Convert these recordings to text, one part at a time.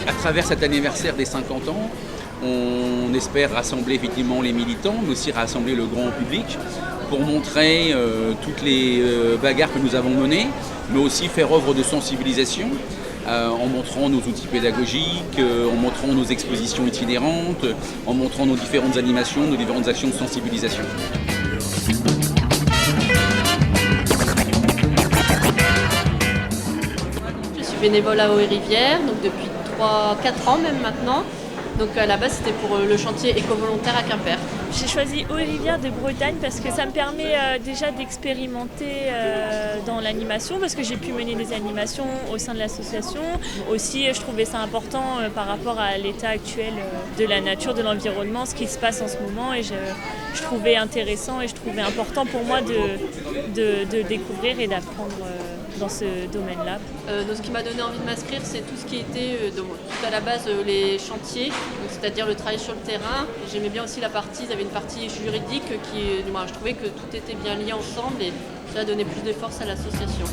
À travers cet anniversaire des 50 ans, on espère rassembler effectivement les militants, mais aussi rassembler le grand public pour montrer toutes les bagarres que nous avons menées, mais aussi faire œuvre de sensibilisation en montrant nos outils pédagogiques, en montrant nos expositions itinérantes, en montrant nos différentes animations, nos différentes actions de sensibilisation. Je suis bénévole à Haut-et-Rivière, donc depuis 3-4 ans même maintenant. Donc à la base c'était pour le chantier éco-volontaire à Quimper. J'ai choisi Haut-et-Rivière de Bretagne parce que ça me permet déjà d'expérimenter dans l'animation, parce que j'ai pu mener des animations au sein de l'association. Aussi je trouvais ça important par rapport à l'état actuel de la nature, de l'environnement, ce qui se passe en ce moment, et je trouvais intéressant et je trouvais important pour moi de découvrir et d'apprendre dans ce domaine-là. Donc ce qui m'a donné envie de m'inscrire, c'est tout ce qui était tout à la base les chantiers, c'est-à-dire le travail sur le terrain. J'aimais bien aussi la partie, il y avait une partie juridique qui, moi, je trouvais que tout était bien lié ensemble et ça a donné plus de force à l'association.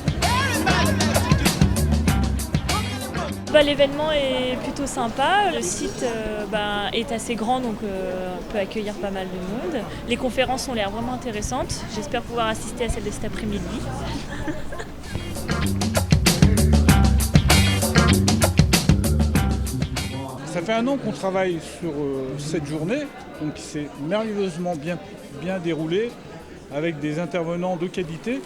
L'événement est plutôt sympa, le site est assez grand, donc on peut accueillir pas mal de monde. Les conférences ont l'air vraiment intéressantes, j'espère pouvoir assister à celle de cet après-midi. Ça fait 1 an qu'on travaille sur cette journée, donc qui s'est merveilleusement bien déroulée, avec des intervenants de qualité.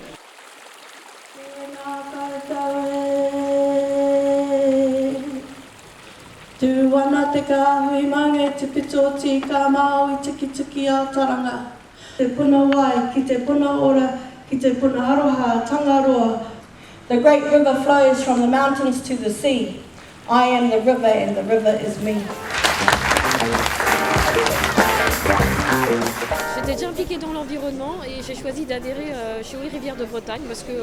The great river flows from the mountains to the sea. I am the river and the river is me. J'étais déjà impliquée dans l'environnement et j'ai choisi d'adhérer chez Haut-et-Rivière de Bretagne parce que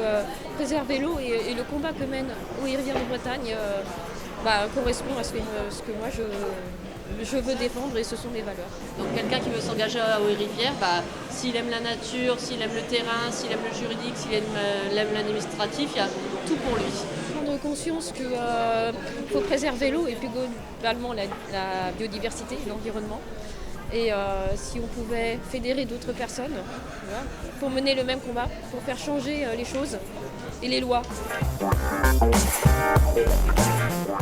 préserver l'eau et le combat que mène Haut-et-Rivière de Bretagne correspond à ce que moi je veux défendre, et ce sont mes valeurs. Donc quelqu'un qui veut s'engager à Haut-et-Rivière, s'il aime la nature, s'il aime le terrain, s'il aime le juridique, s'il aime l'administratif, il y a tout pour lui. Prendre conscience qu'il faut préserver l'eau et plus globalement la biodiversité, l'environnement. Et si on pouvait fédérer d'autres personnes pour mener le même combat, pour faire changer les choses et les lois.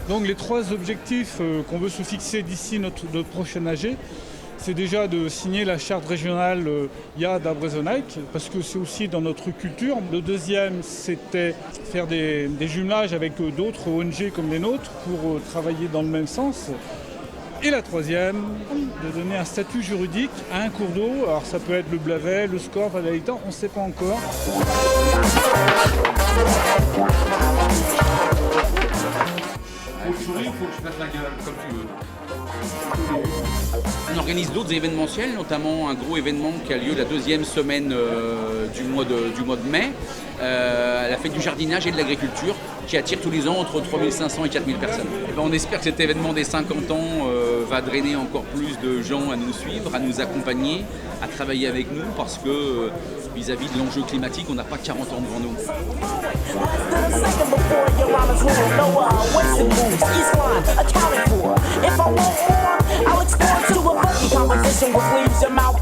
Donc les 3 objectifs qu'on veut se fixer d'ici notre prochaine AG, c'est déjà de signer la charte régionale IA d'Abrezonac, parce que c'est aussi dans notre culture. Le deuxième, c'était faire des jumelages avec d'autres ONG comme les nôtres pour travailler dans le même sens. Et la troisième, de donner un statut juridique à un cours d'eau. Alors ça peut être le Blavet, le Scorff, la Laitan, on ne sait pas encore. Faut que je souris ou faut que je fasse la gueule, comme tu veux. On organise d'autres événementiels, notamment un gros événement qui a lieu la 2e semaine du mois de mai, la fête du jardinage et de l'agriculture, qui attire tous les ans entre 3500 et 4000 personnes. On espère que cet événement des 50 ans va drainer encore plus de gens à nous suivre, à nous accompagner, à travailler avec nous, parce que vis-à-vis de l'enjeu climatique, on n'a pas 40 ans devant nous. If I want more, I'll explore to a funky conversation with leaves your mouth